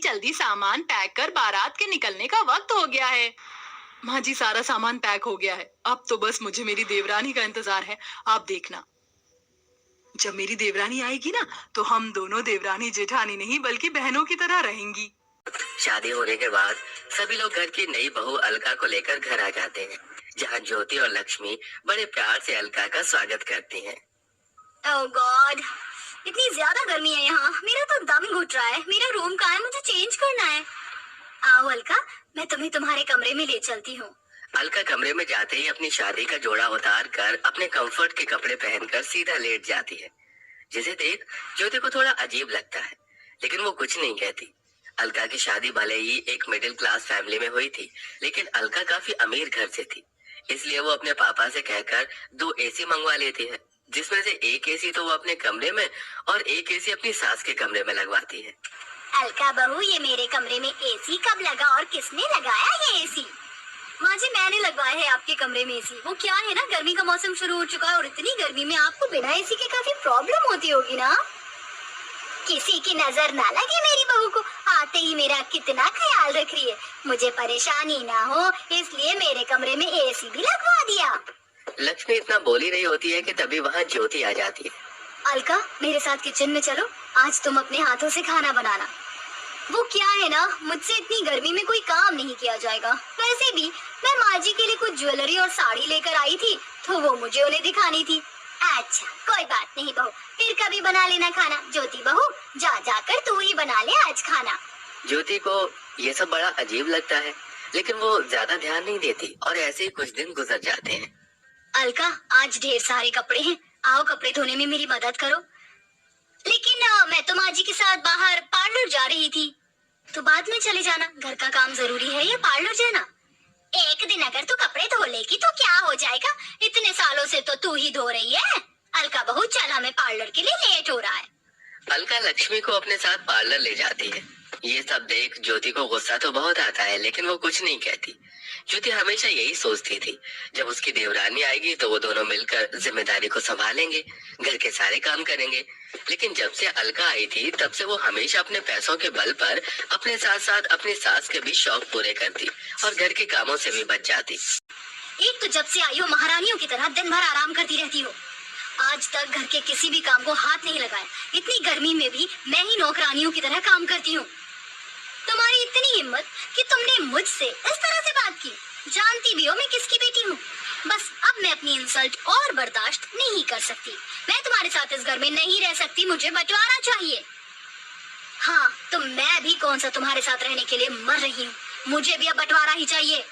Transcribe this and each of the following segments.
जल्दी सामान पैक कर, बारात के निकलने का वक्त हो गया है। माँ जी, सारा सामान पैक हो गया है। अब तो बस मुझे मेरी देवरानी का इंतजार है। आप देखना, जब मेरी देवरानी आएगी ना, तो हम दोनों देवरानी जेठानी नहीं बल्कि बहनों की तरह रहेंगी। शादी होने के बाद सभी लोग घर की नई बहू अलका को लेकर घर आ जाते हैं, जहाँ ज्योति और लक्ष्मी बड़े प्यार से अलका का स्वागत करती हैं। ओह गॉड, इतनी ज्यादा गर्मी है यहाँ। मेरा तो दम घुट रहा है। मेरा रूम कहाँ है? मुझे चेंज करना है। आओ अलका, मैं तुम्हें तुम्हारे कमरे में ले चलती हूँ। अलका कमरे में जाते ही अपनी शादी का जोड़ा उतार कर अपने कंफर्ट के कपड़े पहनकर सीधा लेट जाती है, जिसे देख ज्योति को थोड़ा अजीब लगता है, लेकिन वो कुछ नहीं कहती। अलका की शादी भले ही एक मिडिल क्लास फैमिली में हुई थी, लेकिन अलका काफी अमीर घर से थी, इसलिए वो अपने पापा से कहकर 2 एसी मंगवा लेती है, जिसमें से एक एसी तो वो अपने कमरे में और एक एसी अपनी सास के कमरे में लगवाती है। अलका बहू, ये मेरे कमरे में एसी कब लगा और किसने लगाया ये एसी? माँ जी, मैंने लगवाया है आपके कमरे में एसी। वो क्या है ना, गर्मी का मौसम शुरू हो चुका है और इतनी गर्मी में आपको बिना एसी के काफी प्रॉब्लम होती होगी ना। किसी की नजर ना लगे मेरी बहू को। आते ही मेरा कितना ख्याल रख रही है, मुझे परेशानी ना हो इसलिए मेरे कमरे में एसी भी लगवा दिया। लक्ष्मी इतना बोल ही रही होती है कि तभी वहाँ ज्योति आ जाती है। अलका, मेरे साथ किचन में चलो। आज तुम अपने हाथों से खाना बनाना। वो क्या है ना, मुझसे इतनी गर्मी में कोई काम नहीं किया जाएगा। वैसे भी मैं माँ जी के लिए कुछ ज्वेलरी और साड़ी लेकर आई थी, तो वो मुझे उन्हें दिखानी थी। अच्छा, कोई बात नहीं बहू, फिर कभी बना लेना खाना। ज्योति बहू, जाकर तू ही बना ले आज खाना। ज्योति को ये सब बड़ा अजीब लगता है, लेकिन वो ज्यादा ध्यान नहीं देती और ऐसे ही कुछ दिन गुजर जाते हैं। अलका, आज ढेर सारे कपड़े हैं, आओ कपड़े धोने में मेरी मदद करो। लेकिन मैं तो माँ जी के साथ बाहर पार्लर जा रही थी। तो बाद में चले जाना, घर का काम जरूरी है या पार्लर जाना? एक दिन अगर तू कपड़े धो लेगी तो क्या हो जाएगा? इतने सालों से तो तू ही धो रही है। अलका बहू, चल, हमें पार्लर के लिए लेट हो रहा है। अलका लक्ष्मी को अपने साथ पार्लर ले जाती है। ये सब देख ज्योति को गुस्सा तो बहुत आता है, लेकिन वो कुछ नहीं कहती। ज्योति हमेशा यही सोचती थी, जब उसकी देवरानी आएगी तो वो दोनों मिलकर जिम्मेदारी को संभालेंगे, घर के सारे काम करेंगे। लेकिन जब से अलका आई थी, तब से वो हमेशा अपने पैसों के बल पर अपने साथ साथ अपनी सास के भी शौक पूरे करती और घर के कामों से भी बच जाती। एक तो जब से आई हो महारानियों की तरह दिन भर आराम करती रहती हो। आज तक घर के किसी भी काम को हाथ नहीं लगाया। इतनी गर्मी में भी मैं ही नौकरानियों की तरह काम करती हूँ। तुम्हारी इतनी हिम्मत कि तुमने मुझसे इस तरह से बात की। जानती भी हो मैं किसकी बेटी हूँ। बस अब मैं अपनी इंसल्ट और बर्दाश्त नहीं कर सकती। मैं तुम्हारे साथ इस घर में नहीं रह सकती, मुझे बंटवारा चाहिए। हाँ, तो मैं भी कौन सा तुम्हारे साथ रहने के लिए मर रही हूँ। मुझे भी अब बंटवारा ही चाहिए।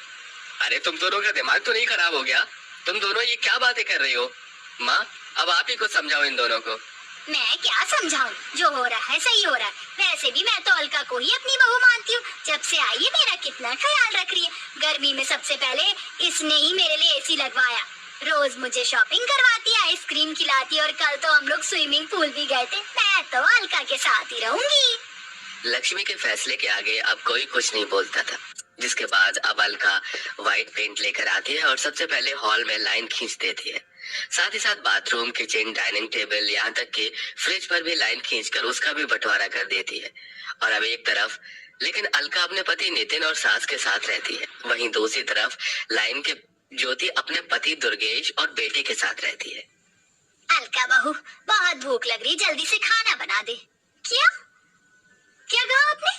अरे तुम दोनों का दिमाग तो नहीं खराब हो गया? तुम दोनों ये क्या बातें कर रही हो? माँ, अब आप ही कुछ समझाओ इन दोनों को। मैं क्या समझाऊं? जो हो रहा है सही हो रहा है। वैसे भी मैं तो अलका को ही अपनी बहू मानती हूँ। जब से आई है मेरा कितना ख्याल रख रही है। गर्मी में सबसे पहले इसने ही मेरे लिए एसी लगवाया। रोज मुझे शॉपिंग करवाती, आइसक्रीम खिलाती और कल तो हम लोग स्विमिंग पूल भी गए थे। मैं तो अलका के साथ ही रहूंगी। लक्ष्मी के फैसले के आगे अब कोई कुछ नहीं बोलता था, जिसके बाद अब अलका व्हाइट पेंट लेकर आती है और सबसे पहले हॉल में लाइन खींच देती है। साथ ही साथ बाथरूम, किचन, डाइनिंग टेबल, यहाँ तक कि फ्रिज पर भी लाइन खींचकर उसका भी बंटवारा कर देती है। और अब एक तरफ लेकिन अलका अपने पति नितिन और सास के साथ रहती है, वहीं दूसरी तरफ लाइन के ज्योति अपने पति दुर्गेश और बेटे के साथ रहती है। अलका बहू, बहुत भूख लग रही, जल्दी से खाना बना दे। क्या क्या कहा आपने?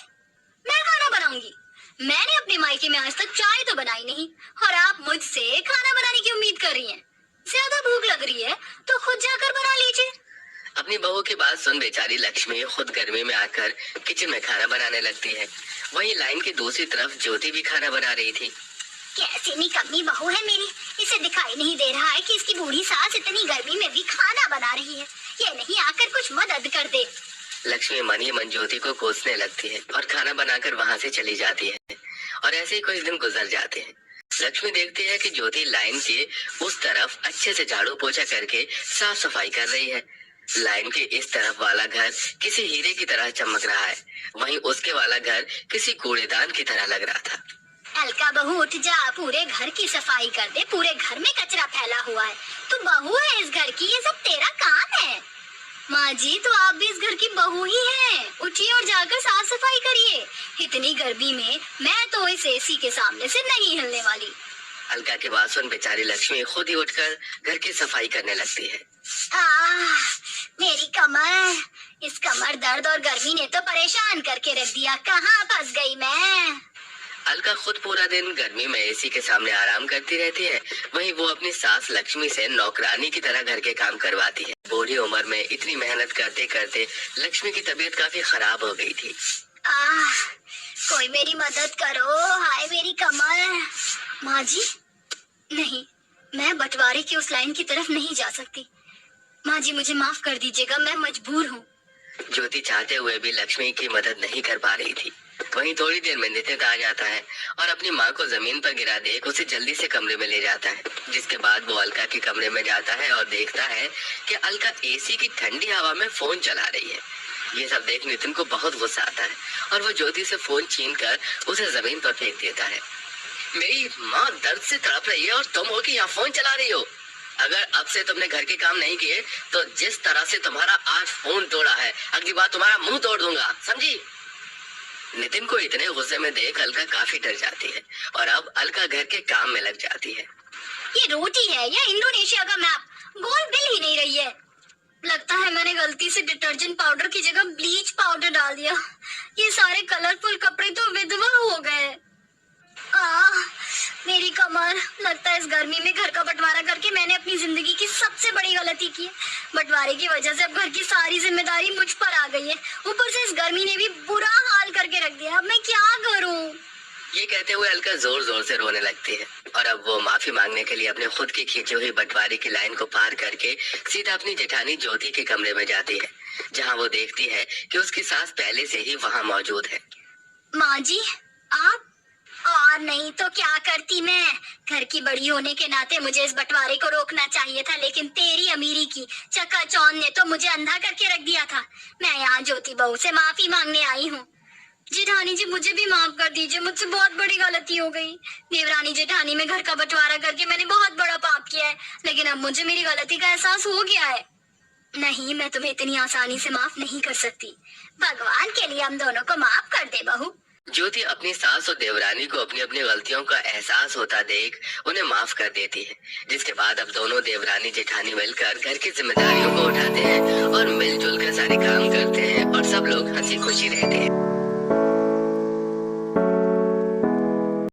मैं खाना बनाऊंगी? मैंने अपने मायके में आज तक चाय तो बनाई नहीं और आप मुझसे खाना बनाने की उम्मीद कर रही हैं। ज्यादा भूख लग रही है तो खुद जाकर बना लीजिए। अपनी बहू की बात सुन बेचारी लक्ष्मी खुद गर्मी में आकर किचन में खाना बनाने लगती है। वहीं लाइन की दूसरी तरफ ज्योति भी खाना बना रही थी। कैसी निकम्मी बहू है मेरी, इसे दिखाई नहीं दे रहा है कि इसकी बूढ़ी सास इतनी गर्मी में भी खाना बना रही है। ये नहीं आकर कुछ मदद कर दे। लक्ष्मी मन ही मन ज्योति को कोसने लगती है और खाना बनाकर वहाँ से चली जाती है। और ऐसे ही कुछ दिन गुजर जाते हैं। लक्ष्मी देखती है कि ज्योति लाइन के उस तरफ अच्छे से झाड़ू पोछा करके साफ सफाई कर रही है। लाइन के इस तरफ वाला घर किसी हीरे की तरह चमक रहा है, वहीं उसके वाला घर किसी कूड़ेदान की तरह लग रहा था। अलका बहू, उठ जा, पूरे घर की सफाई कर दे। पूरे घर में कचरा फैला हुआ है। तू बहू है इस घर की, ये सब तेरा काम है। माँ माँ जी, तो आप भी इस घर की बहू ही हैं। उठिए और जाकर साफ सफाई करिए। इतनी गर्मी में मैं तो इस एसी के सामने से नहीं हिलने वाली। अलका की बात सुन बेचारी लक्ष्मी खुद ही उठकर घर की सफाई करने लगती है। मेरी कमर, इस कमर दर्द और गर्मी ने तो परेशान करके रख दिया। कहाँ फंस गई मैं। अलका खुद पूरा दिन गर्मी में एसी के सामने आराम करती रहती है, वहीं वो अपनी सास लक्ष्मी से नौकरानी की तरह घर के काम करवाती है। बूढ़ी उम्र में इतनी मेहनत करते करते लक्ष्मी की तबीयत काफी खराब हो गई थी। कोई मेरी मदद करो, हाय मेरी कमर। माँ जी, नहीं, मैं बंटवारे की उस लाइन की तरफ नहीं जा सकती। माँ जी, मुझे माफ कर दीजिएगा, मैं मजबूर हूँ। ज्योति चाहते हुए भी लक्ष्मी की मदद नहीं कर पा रही थी। वहीं थोड़ी देर में नितिन आ जाता है और अपनी माँ को जमीन पर गिरा देख उसे जल्दी से कमरे में ले जाता है, जिसके बाद वो अलका के कमरे में जाता है और देखता है कि अलका एसी की ठंडी हवा में फोन चला रही है। ये सब देख नितिन को बहुत गुस्सा आता है और वो ज्योति से फोन छीनकर उसे जमीन पर फेंक देता है। मेरी माँ दर्द से तड़प रही है और तुम हो कि यहाँ फोन चला रही हो। अगर अब से तुमने घर के काम नहीं किए तो जिस तरह से तुम्हारा आज फोन तोड़ा है, अगली बार तुम्हारा मुंह तोड़ दूंगा, समझी। नितिन को इतने गुस्से में देख अलका काफी डर जाती है और अब अलका घर के काम में लग जाती है। ये रोटी है या इंडोनेशिया का मैप, गोल बिल ही नहीं रही है। लगता है मैंने गलती से डिटर्जेंट पाउडर की जगह ब्लीच पाउडर डाल दिया। ये सारे कलरफुल कपड़े तो विधवा हो गए। मेरी कमर, लगता है इस गर्मी में घर का बंटवारा करके मैंने अपनी जिंदगी की सबसे बड़ी गलती की है। बंटवारे की वजह से अब घर की सारी जिम्मेदारी मुझ पर आ गई है। ऊपर से इस गर्मी ने भी बुरा हाल करके रख दिया। अब मैं क्या करूं? ये कहते हुए अलका जोर जोर से रोने लगती है और अब वो माफी मांगने के लिए अपने खुद की खींची हुई बंटवारे की लाइन को पार करके सीधा अपनी जेठानी ज्योति के कमरे में जाती है, जहाँ वो देखती है कि उसकी सास पहले से ही वहाँ मौजूद है। माँ जी, आप? और नहीं तो क्या करती मैं। घर की बड़ी होने के नाते मुझे इस बंटवारे को रोकना चाहिए था, लेकिन तेरी अमीरी की चकाचौंध ने तो मुझे अंधा करके रख दिया था। मैं यहाँ ज्योति बहू से माफी मांगने आई हूँ। जेठानी जी, मुझे भी माफ कर दीजिए, मुझसे बहुत बड़ी गलती हो गई। देवरानी जेठानी में घर का बंटवारा करके मैंने बहुत बड़ा पाप किया है, लेकिन अब मुझे मेरी गलती का एहसास हो गया है। नहीं, मैं तुम्हें इतनी आसानी से माफ नहीं कर सकती। भगवान के लिए हम दोनों को माफ कर दे बहू। ज्योति अपनी सास और देवरानी को अपनी अपनी गलतियों का एहसास होता देख उन्हें माफ कर देती है, जिसके बाद अब दोनों देवरानी जेठानी मिलकर घर की जिम्मेदारियों को उठाते हैं और मिलजुल कर सारे काम करते हैं और सब लोग हंसी खुशी रहते हैं।